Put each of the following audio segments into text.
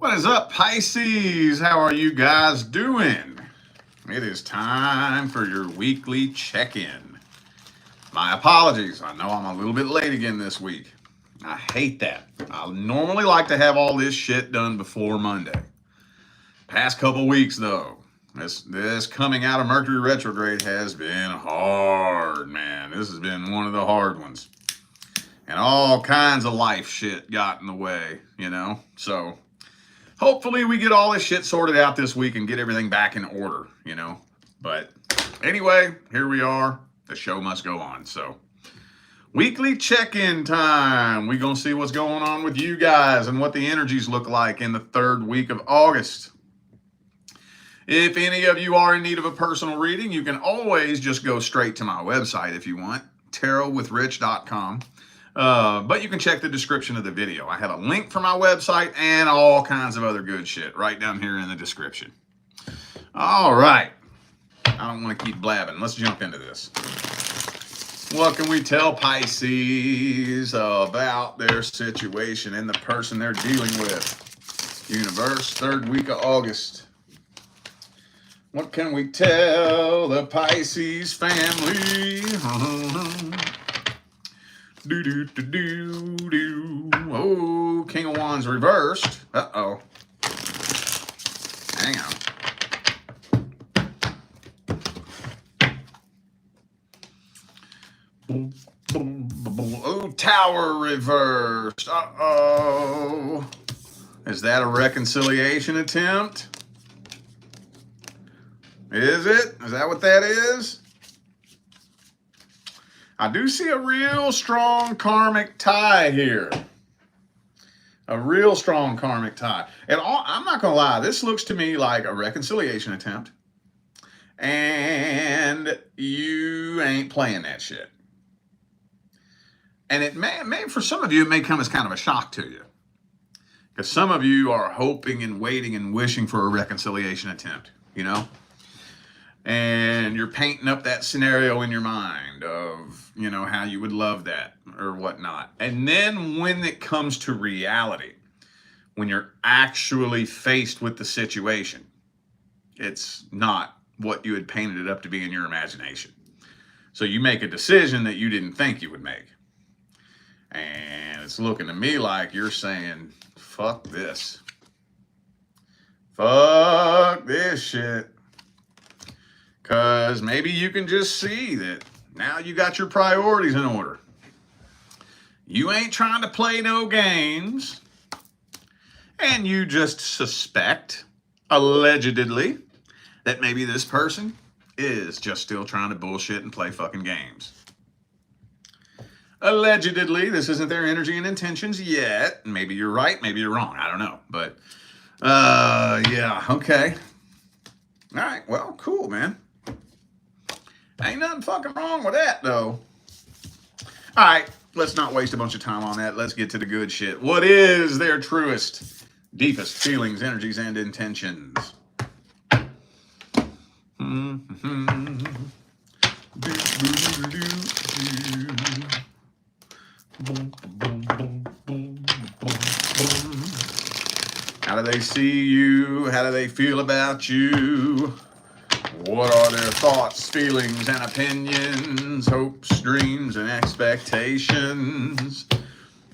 What is up, Pisces? How are you guys doing? It is time for your weekly check-in. My apologies. I know I'm a little bit late again this week. I hate that. I normally like to have all this shit done before Monday. Past couple weeks, though, this coming out of Mercury retrograde has been hard, man. This has been one of the hard ones. And all kinds of life shit got in the way, So hopefully we get all this shit sorted out this week and get everything back in order, But anyway, here we are. The show must go on. So weekly check-in time. We're going to see what's going on with you guys and what the energies look like in the third week of August. If any of you are in need of a personal reading, you can always just go straight to my website if you want, tarotwithrich.com. But you can check the description of the video. I have a link for my website and all kinds of other good shit right down here in the description. All right. I don't want to keep blabbing. Let's jump into this. What can we tell Pisces about their situation and the person they're dealing with? Universe, third week of August. What can we tell the Pisces family? Oh, King of Wands reversed. Uh-oh. Hang on. Oh, Tower reversed. Uh-oh. Is that a reconciliation attempt? Is it? Is that what that is? I do see a real strong karmic tie here. A real strong karmic tie. And I'm not going to lie, this looks to me like a reconciliation attempt. And you ain't playing that shit. And it may, for some of you, it may come as kind of a shock to you. Because some of you are hoping and waiting and wishing for a reconciliation attempt, And you're painting up that scenario in your mind of, how you would love that or whatnot. And then when it comes to reality, when you're actually faced with the situation, it's not what you had painted it up to be in your imagination. So you make a decision that you didn't think you would make. And it's looking to me like you're saying, fuck this. Fuck this shit. Because maybe you can just see that now you got your priorities in order. You ain't trying to play no games. And you just suspect, allegedly, that maybe this person is just still trying to bullshit and play fucking games. Allegedly, this isn't their energy and intentions yet. Maybe you're right, maybe you're wrong. I don't know. But, yeah, okay. All right, well, cool, man. Ain't nothing fucking wrong with that, though. All right, let's not waste a bunch of time on that. Let's get to the good shit. What is their truest, deepest feelings, energies, and intentions? How do they see you? How do they feel about you? What are their thoughts, feelings, and opinions, hopes, dreams, and expectations?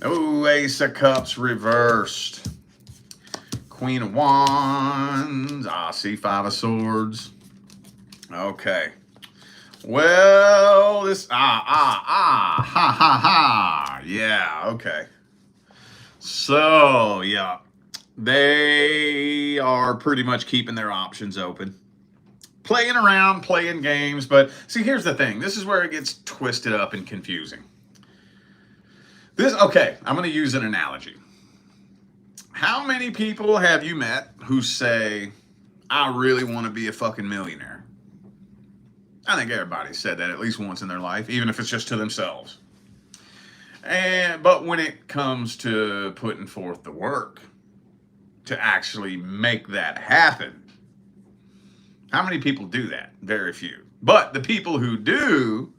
Oh, Ace of Cups reversed. Queen of Wands. I see Five of Swords. Okay. Well, this, ha, ha, ha. Yeah, okay. So, yeah. They are pretty much keeping their options open. Playing around, playing games, but see, here's the thing. This is where it gets twisted up and confusing. Okay, I'm going to use an analogy. How many people have you met who say, I really want to be a fucking millionaire? I think everybody said that at least once in their life, even if it's just to themselves. But when it comes to putting forth the work to actually make that happen, how many people do that? Very few. But the people who do,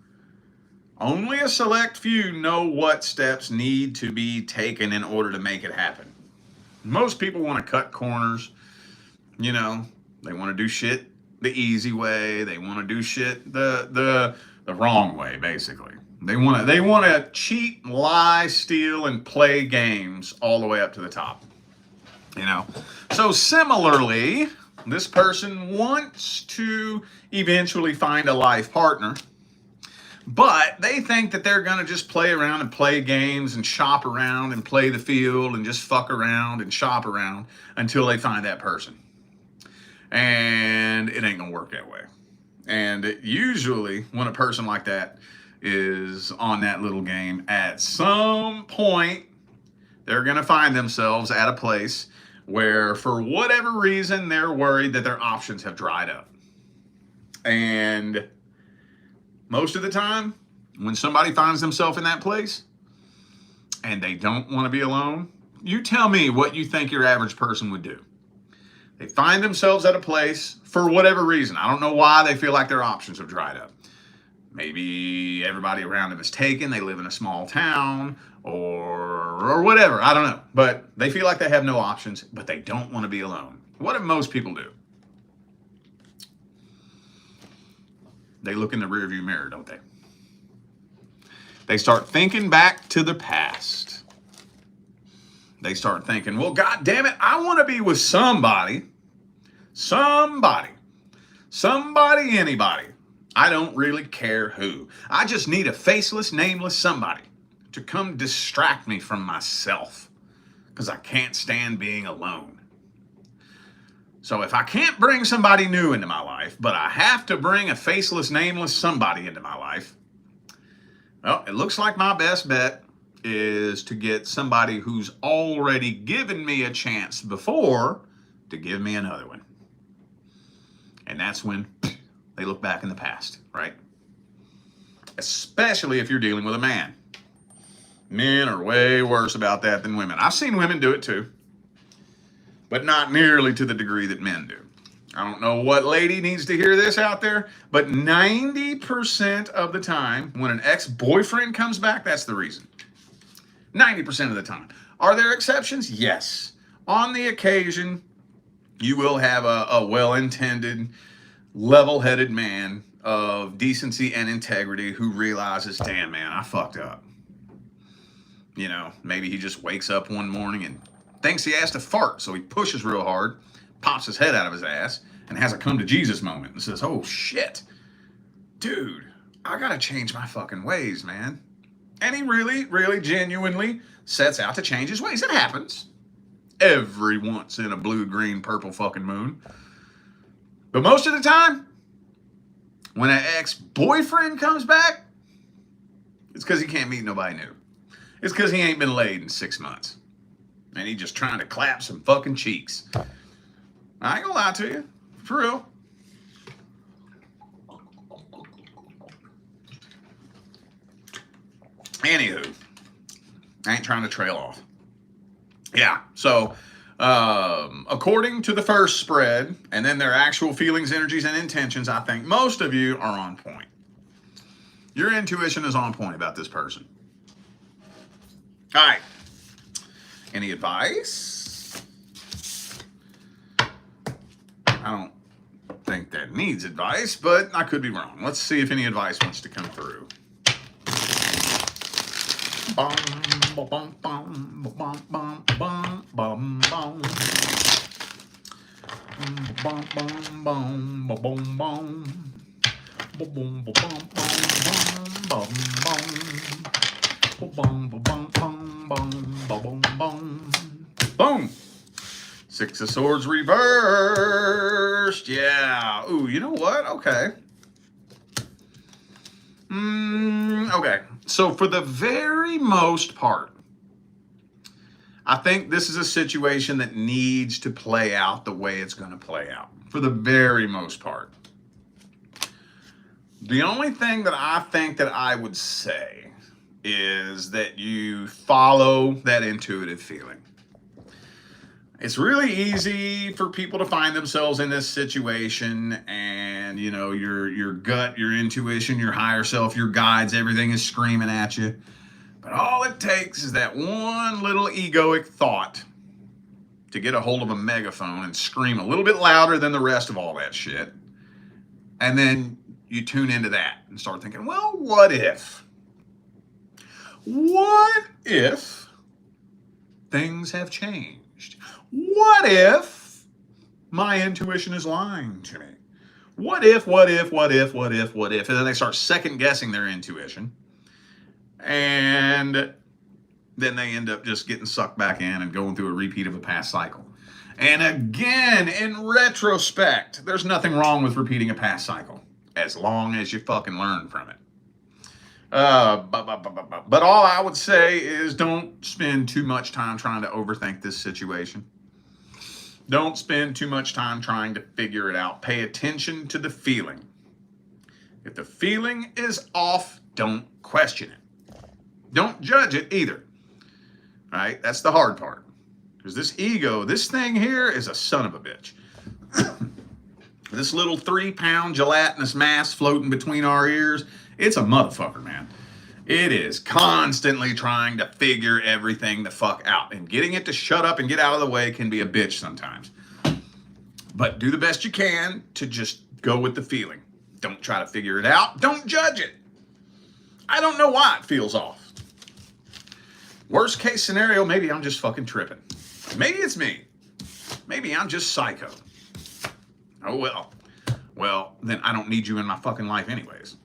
only a select few know what steps need to be taken in order to make it happen. Most people want to cut corners. You know, they want to do shit the easy way. They want to do shit the wrong way, basically. They want to cheat, lie, steal, and play games all the way up to the top. You know, so similarly, this person wants to eventually find a life partner, but they think that they're going to just play around and play games and shop around and play the field and just fuck around and shop around until they find that person. And it ain't going to work that way. And usually when a person like that is on that little game, at some point, they're going to find themselves at a place where, for whatever reason, they're worried that their options have dried up. And most of the time, when somebody finds themselves in that place and they don't want to be alone, you tell me what you think your average person would do. They find themselves at a place for whatever reason. I don't know why they feel like their options have dried up. Maybe everybody around them is taken. They live in a small town or whatever. I don't know. But they feel like they have no options, but they don't want to be alone. What do most people do? They look in the rearview mirror, don't they? They start thinking back to the past. They start thinking, well, God damn it, I want to be with somebody, anybody. I don't really care who. I just need a faceless, nameless somebody to come distract me from myself because I can't stand being alone. So if I can't bring somebody new into my life, but I have to bring a faceless, nameless somebody into my life, well, it looks like my best bet is to get somebody who's already given me a chance before to give me another one. And that's when they look back in the past, right? Especially if you're dealing with a man. Men are way worse about that than women. I've seen women do it too, but not nearly to the degree that men do. I don't know what lady needs to hear this out there, but 90% of the time when an ex-boyfriend comes back, that's the reason. 90% of the time. Are there exceptions? Yes. On the occasion, you will have a well-intended, level-headed man of decency and integrity who realizes, damn, man, I fucked up. You know, maybe he just wakes up one morning and thinks he has to fart, so he pushes real hard, pops his head out of his ass, and has a come-to-Jesus moment and says, oh, shit, dude, I gotta change my fucking ways, man. And he really, really genuinely sets out to change his ways. It happens every once in a blue, green, purple fucking moon. But most of the time, when an ex-boyfriend comes back, it's because he can't meet nobody new. It's because he ain't been laid in 6 months. And he's just trying to clap some fucking cheeks. I ain't gonna lie to you. For real. Anywho, I ain't trying to trail off. Yeah, so according to the first spread, and then their actual feelings, energies, and intentions, I think most of you are on point. Your intuition is on point about this person. All right. Any advice? I don't think that needs advice, but I could be wrong. Let's see if any advice wants to come through. Bum, bum, bum, bum, bum, bum, bum, bum. Bum, bum, bum, bum, bum. Bum, bum, bum, bum, bum, bum, bum. Boom. Six of Swords reversed. Yeah. Ooh, you know what? Okay. Okay. So for the very most part, I think this is a situation that needs to play out the way it's going to play out. For the very most part. The only thing that I think that I would say is that you follow that intuitive feeling. It's really easy for people to find themselves in this situation, and you know, your gut, your intuition, your higher self, your guides, everything is screaming at you. But all it takes is that one little egoic thought to get a hold of a megaphone and scream a little bit louder than the rest of all that shit. And then you tune into that and start thinking, well, what if? What if things have changed? What if my intuition is lying to me? What if? And then they start second guessing their intuition. And then they end up just getting sucked back in and going through a repeat of a past cycle. And again, in retrospect, there's nothing wrong with repeating a past cycle as long as you fucking learn from it. But all I would say is don't spend too much time trying to overthink this situation. Don't spend too much time trying to figure it out. Pay attention to the feeling. If the feeling is off, don't question it. Don't judge it either. All right? That's the hard part. Because this ego, this thing here is a son of a bitch. This little 3-pound gelatinous mass floating between our ears, it's a motherfucker, man. It is constantly trying to figure everything the fuck out. And getting it to shut up and get out of the way can be a bitch sometimes. But do the best you can to just go with the feeling. Don't try to figure it out. Don't judge it. I don't know why it feels off. Worst case scenario, maybe I'm just fucking tripping. Maybe it's me. Maybe I'm just psycho. Oh, well. Well, then I don't need you in my fucking life anyways.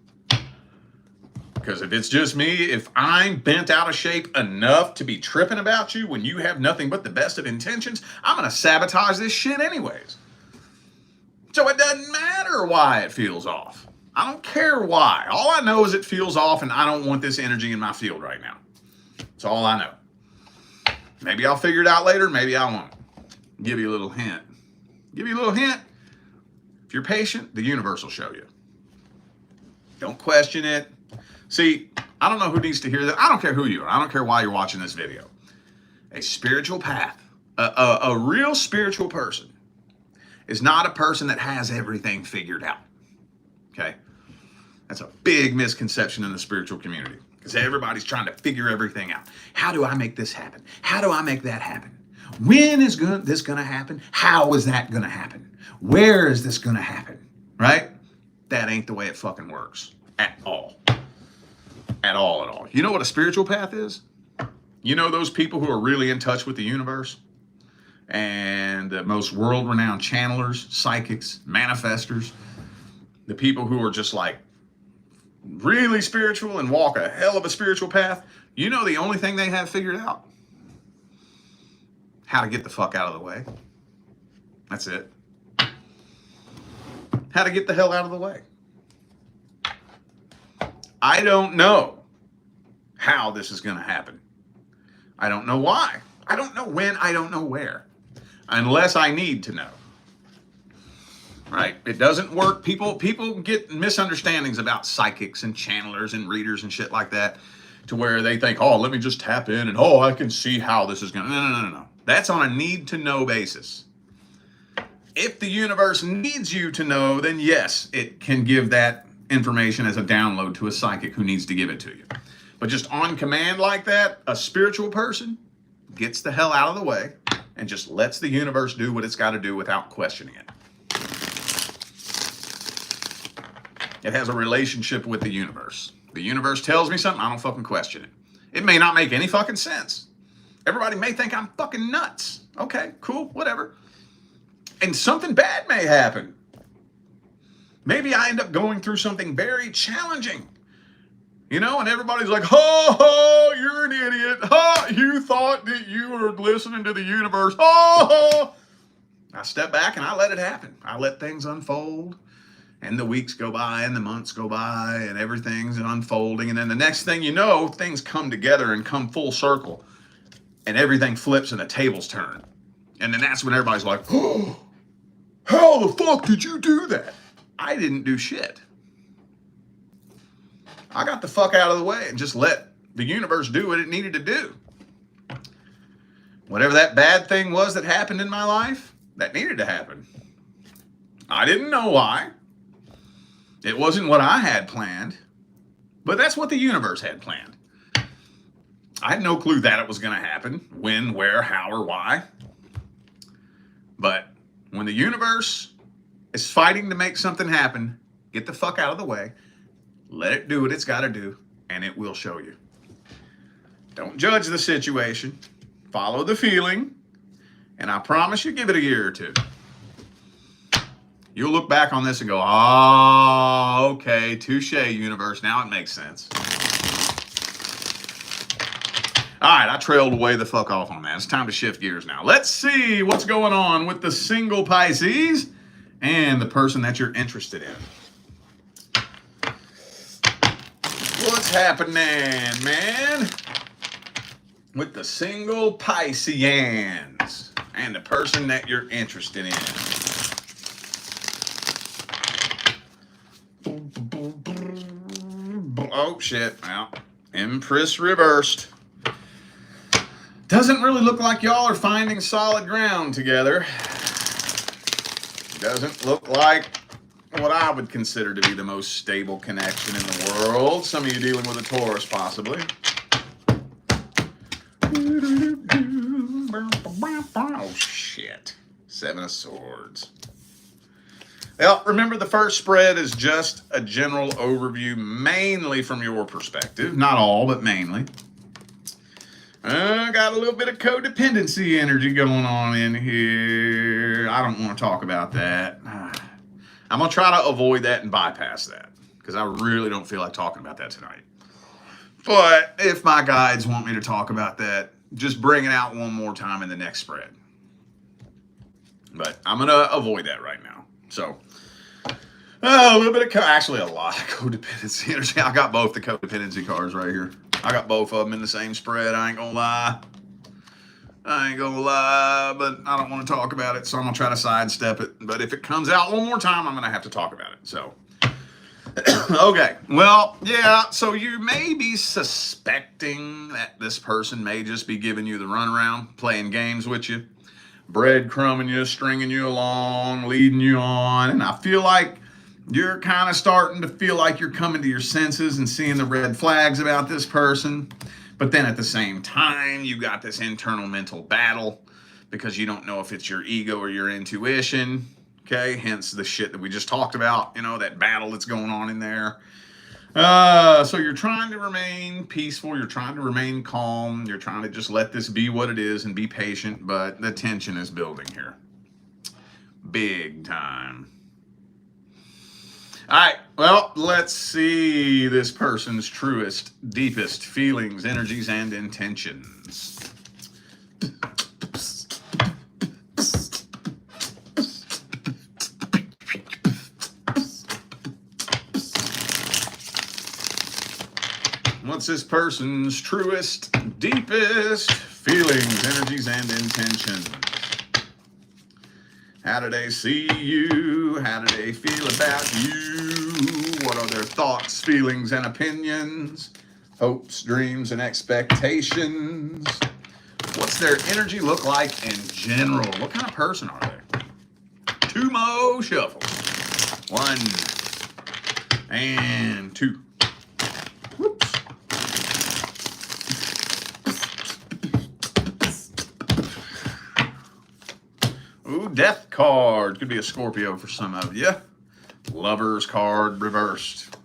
Because if it's just me, if I'm bent out of shape enough to be tripping about you when you have nothing but the best of intentions, I'm going to sabotage this shit anyways. So it doesn't matter why it feels off. I don't care why. All I know is it feels off and I don't want this energy in my field right now. That's all I know. Maybe I'll figure it out later. Maybe I won't. Give you a little hint. Give you a little hint. If you're patient, the universe will show you. Don't question it. See, I don't know who needs to hear that. I don't care who you are. I don't care why you're watching this video. A spiritual path, a real spiritual person is not a person that has everything figured out. Okay? That's a big misconception in the spiritual community because everybody's trying to figure everything out. How do I make this happen? How do I make that happen? When is this going to happen? How is that going to happen? Where is this going to happen? Right? That ain't the way it fucking works at all. At all. You know what a spiritual path is? You know those people who are really in touch with the universe? And the most world-renowned channelers, psychics, manifestors, the people who are just like really spiritual and walk a hell of a spiritual path, you know the only thing they have figured out? How to get the fuck out of the way. That's it. How to get the hell out of the way. I don't know how this is going to happen. I don't know why. I don't know when. I don't know where. Unless I need to know. Right? It doesn't work. People get misunderstandings about psychics and channelers and readers and shit like that to where they think, oh, let me just tap in and, oh, I can see how this is going to... No. That's on a need-to-know basis. If the universe needs you to know, then yes, it can give that information as a download to a psychic who needs to give it to you. But just on command like that, a spiritual person gets the hell out of the way and just lets the universe do what it's got to do without questioning it. It has a relationship with the universe. The universe tells me something, I don't fucking question it. It may not make any fucking sense. Everybody may think I'm fucking nuts. Okay, cool, whatever. And something bad may happen. Maybe I end up going through something very challenging, you know, and everybody's like, oh, you're an idiot. Oh, you thought that you were listening to the universe. Oh, I step back and I let it happen. I let things unfold and the weeks go by and the months go by and everything's unfolding. And then the next thing you know, things come together and come full circle and everything flips and the tables turn. And then that's when everybody's like, oh, how the fuck did you do that? I didn't do shit. I got the fuck out of the way and just let the universe do what it needed to do. Whatever that bad thing was that happened in my life, that needed to happen. I didn't know why. It wasn't what I had planned, but that's what the universe had planned. I had no clue that it was going to happen. When, where, how, or why. But when the universe is fighting to make something happen, get the fuck out of the way. Let it do what it's got to do, and it will show you. Don't judge the situation. Follow the feeling, and I promise you, give it a year or two. You'll look back on this and go, oh, okay, touche, universe. Now it makes sense. All right, I trailed way the fuck off on that. It's time to shift gears now. Let's see what's going on with the single Pisces and the person that you're interested in. What's happening, man? With the single Pisceans and the person that you're interested in. Oh, shit. Well, Empress reversed. Doesn't really look like y'all are finding solid ground together. Doesn't look like what I would consider to be the most stable connection in the world. Some of you dealing with a Taurus, possibly. Oh, shit. Seven of Swords. Well, remember, the first spread is just a general overview, mainly from your perspective. Not all, but mainly. Got a little bit of codependency energy going on in here. I don't want to talk about that. I'm going to try to avoid that and bypass that, because I really don't feel like talking about that tonight. But if my guides want me to talk about that, just bring it out one more time in the next spread. But I'm going to avoid that right now. So, a little bit of, actually a lot of codependency energy. I got both the codependency cards right here. I got both of them in the same spread. I ain't gonna lie, but I don't want to talk about it, so I'm gonna try to sidestep it. But if it comes out one more time, I'm gonna have to talk about it. So, okay, well, yeah, so you may be suspecting that this person may just be giving you the runaround, playing games with you, breadcrumbing you, stringing you along, leading you on, and I feel like you're kind of starting to feel like you're coming to your senses and seeing the red flags about this person. But then at the same time, you got this internal mental battle because you don't know if it's your ego or your intuition. Okay, hence the shit that we just talked about, you know, that battle that's going on in there. So you're trying to remain peaceful. You're trying to remain calm. You're trying to just let this be what it is and be patient. But the tension is building here. Big time. All right, well, let's see this person's truest, deepest feelings, energies, and intentions. What's this person's truest, deepest feelings, energies, and intentions? How do they see you? How do they feel about you? What are their thoughts, feelings, and opinions? Hopes, dreams, and expectations? What's their energy look like in general? What kind of person are they? Two more shuffles. 1 and 2. Whoops. Ooh, Death card. Could be a Scorpio for some of you. Lover's card reversed.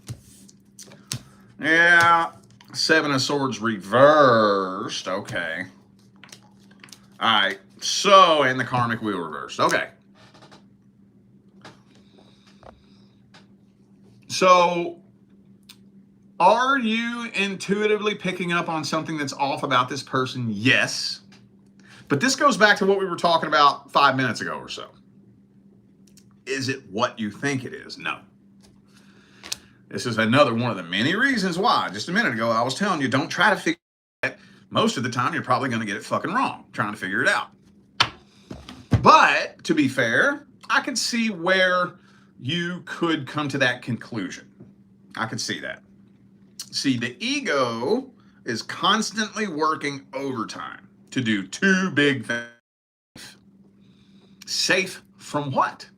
Yeah. 7 of Swords reversed. Okay. All right. So, and the Karmic Wheel reversed. Okay. So, are you intuitively picking up on something that's off about this person? Yes. But this goes back to what we were talking about 5 minutes ago or so. Is it what you think it is? No. This is another one of the many reasons why, just a minute ago, I was telling you, don't try to figure it out. Most of the time, you're probably going to get it fucking wrong, trying to figure it out. But, to be fair, I could see where you could come to that conclusion. I could see that. See, the ego is constantly working overtime to do 2 big things. Safe from what?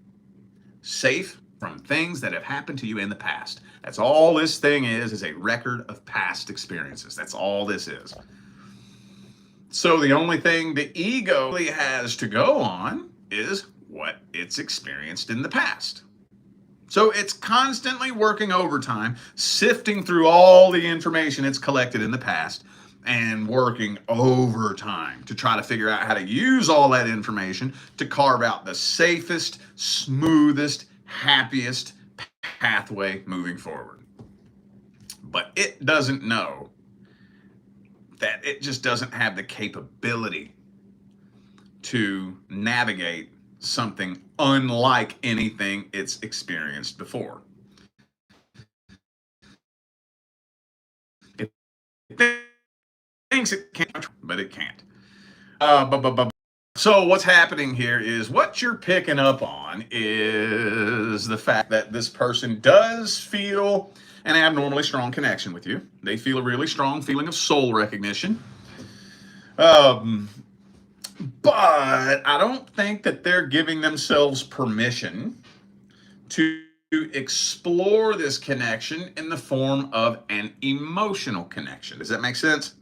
Safe from things that have happened to you in the past. That's all this thing is a record of past experiences. That's all this is. So the only thing the ego really has to go on is what it's experienced in the past. So it's constantly working overtime, sifting through all the information it's collected in the past and working overtime to try to figure out how to use all that information to carve out the safest, smoothest, happiest pathway moving forward. But it doesn't know that it just doesn't have the capability to navigate something unlike anything it's experienced before. It thinks it can't, but it can't. So what's happening here is what you're picking up on is the fact that this person does feel an abnormally strong connection with you. They feel a really strong feeling of soul recognition. But I don't think that they're giving themselves permission to explore this connection in the form of an emotional connection. Does that make sense?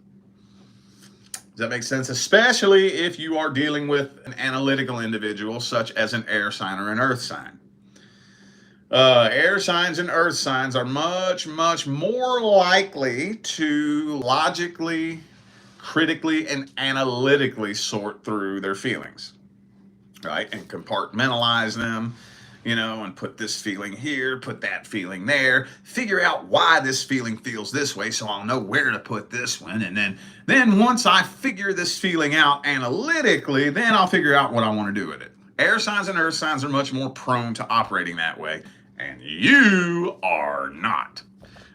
Does that make sense? Especially if you are dealing with an analytical individual such as an air sign or an earth sign. Air signs and earth signs are much, much more likely to logically, critically, and analytically sort through their feelings, right? And compartmentalize them, and put this feeling here, put that feeling there, figure out why this feeling feels this way so I'll know where to put this one. And then once I figure this feeling out analytically, then I'll figure out what I want to do with it. Air signs and earth signs are much more prone to operating that way, and you are not.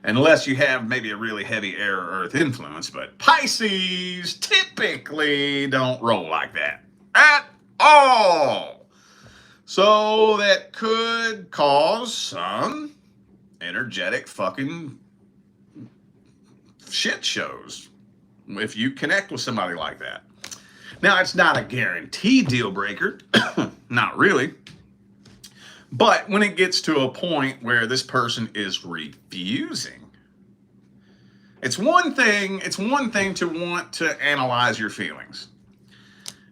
Unless you have maybe a really heavy air or earth influence, but Pisces typically don't roll like that at all. So that could cause some energetic fucking shit shows if you connect with somebody like that. Now, it's not a guaranteed deal breaker, not really. But when it gets to a point where this person is refusing, it's one thing to want to analyze your feelings.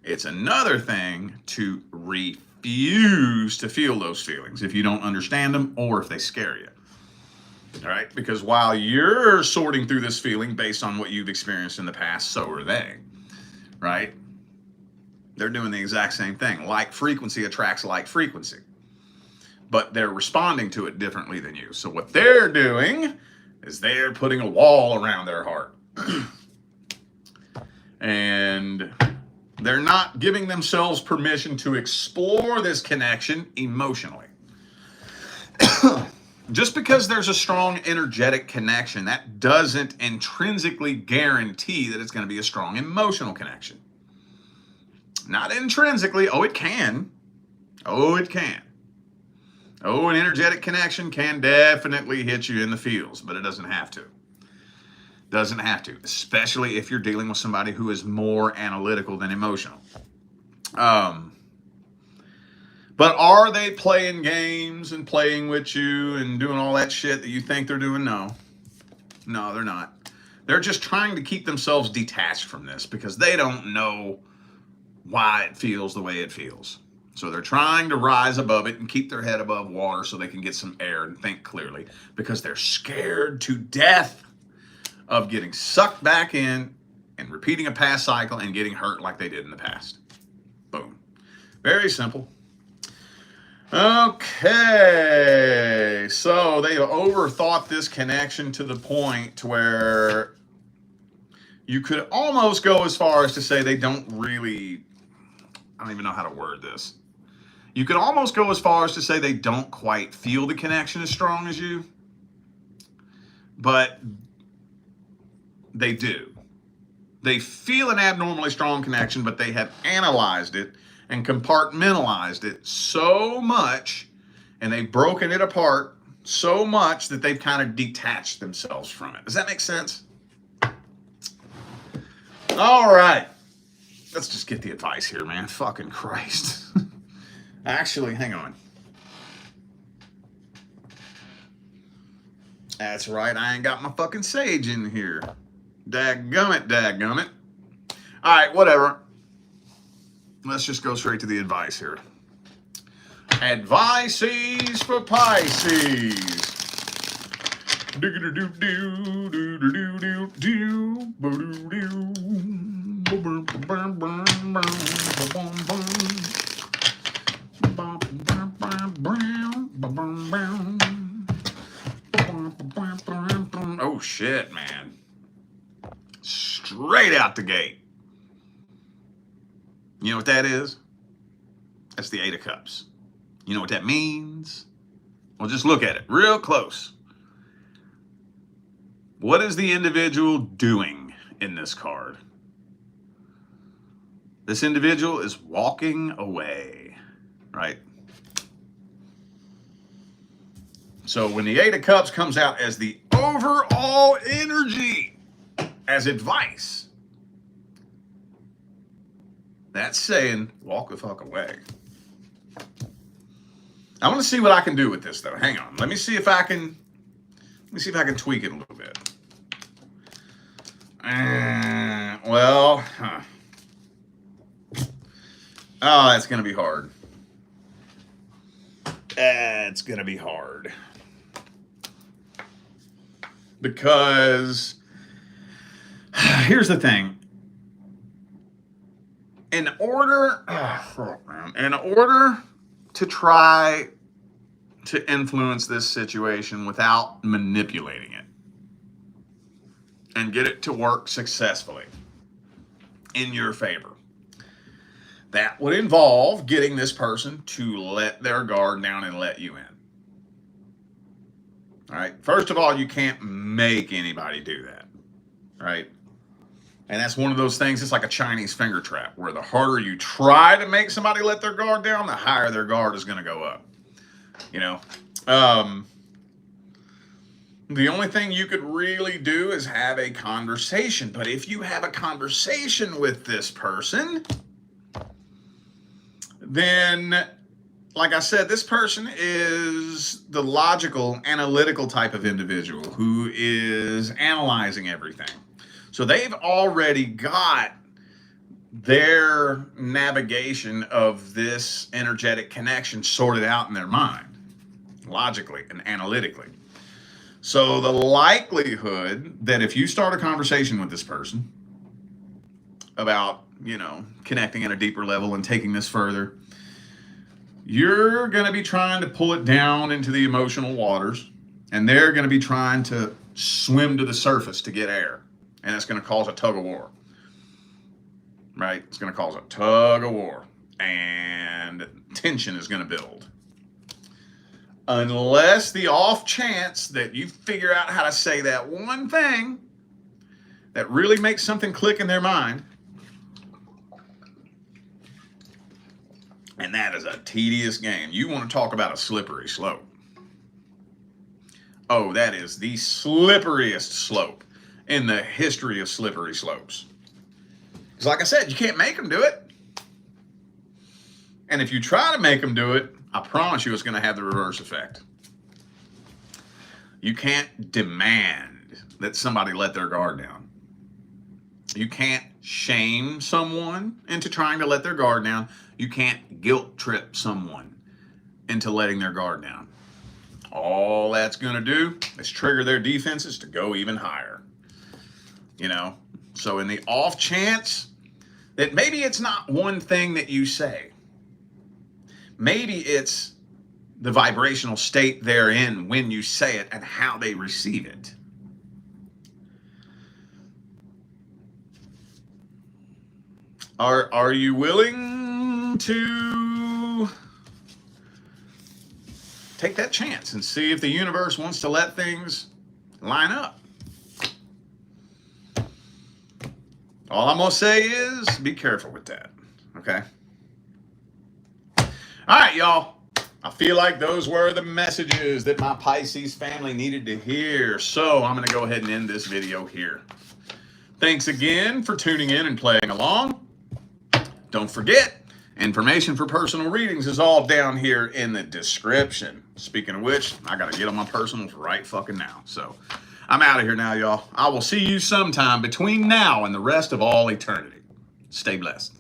It's another thing to refuse to feel those feelings if you don't understand them or if they scare you. All right? Because while you're sorting through this feeling based on what you've experienced in the past, so are they. Right? They're doing the exact same thing. Like frequency attracts like frequency. But they're responding to it differently than you. So what they're doing is they're putting a wall around their heart. And they're not giving themselves permission to explore this connection emotionally. Just because there's a strong energetic connection, that doesn't intrinsically guarantee that it's going to be a strong emotional connection. Not intrinsically. Oh, it can. Oh, it can. Oh, an energetic connection can definitely hit you in the feels, but it doesn't have to. Doesn't have to, especially if you're dealing with somebody who is more analytical than emotional. But are they playing games and playing with you and doing all that shit that you think they're doing? No. No, they're not. They're just trying to keep themselves detached from this because they don't know why it feels the way it feels. So they're trying to rise above it and keep their head above water so they can get some air and think clearly because they're scared to death of getting sucked back in and repeating a past cycle and getting hurt like they did in the past. Boom. Very simple. Okay, so they overthought this connection to the point where you could almost go as far as to say they don't really, I don't even know how to word this. You could almost go as far as to say they don't quite feel the connection as strong as you, but they do. They feel an abnormally strong connection, but they have analyzed it and compartmentalized it so much, and they've broken it apart so much that they've kind of detached themselves from it. Does that make sense? All right. Let's just get the advice here, man. Fucking Christ. Actually, hang on. That's right. I ain't got my fucking sage in here. Dadgummit, dadgummit. All right, whatever. let's just go straight to the advice here. Advices for Pisces. Oh shit, man. Straight out the gate. You know what that is? That's the Eight of Cups. You know what that means? Well, just look at it real close. What is the individual doing in this card? This individual is walking away, right? So when the Eight of Cups comes out as the overall energy, as advice, that's saying walk the fuck away. I want to see what I can do with this though. Hang on. Let me see if I can tweak it a little bit. Oh, that's going to be hard. It's going to be hard. Because here's the thing. In order to try to influence this situation without manipulating it and get it to work successfully in your favor, that would involve getting this person to let their guard down and let you in. All right. First of all, you can't make anybody do that. Right. And that's one of those things, it's like a Chinese finger trap, where the harder you try to make somebody let their guard down, the higher their guard is going to go up. You know, the only thing you could really do is have a conversation. But if you have a conversation with this person, then, like I said, this person is the logical, analytical type of individual who is analyzing everything. So they've already got their navigation of this energetic connection sorted out in their mind, logically and analytically. So the likelihood that if you start a conversation with this person about, connecting at a deeper level and taking this further, you're going to be trying to pull it down into the emotional waters, and they're going to be trying to swim to the surface to get air. And it's going to cause a tug of war, right? It's going to cause a tug of war, and tension is going to build. Unless the off chance that you figure out how to say that one thing that really makes something click in their mind, and that is a tedious game. You want to talk about a slippery slope. Oh, that is the slipperiest slope in the history of slippery slopes. Because like I said, you can't make them do it. And if you try to make them do it, I promise you it's going to have the reverse effect. You can't demand that somebody let their guard down. You can't shame someone into trying to let their guard down. You can't guilt trip someone into letting their guard down. All that's going to do is trigger their defenses to go even higher. So in the off chance that maybe it's not one thing that you say, maybe it's the vibrational state they're in when you say it and how they receive it. Are you willing to take that chance and see if the universe wants to let things line up? All I'm going to say is be careful with that, okay? All right, y'all. I feel like those were the messages that my Pisces family needed to hear. So I'm going to go ahead and end this video here. Thanks again for tuning in and playing along. Don't forget, information for personal readings is all down here in the description. Speaking of which, I got to get on my personals right fucking now. So I'm out of here now, y'all. I will see you sometime between now and the rest of all eternity. Stay blessed.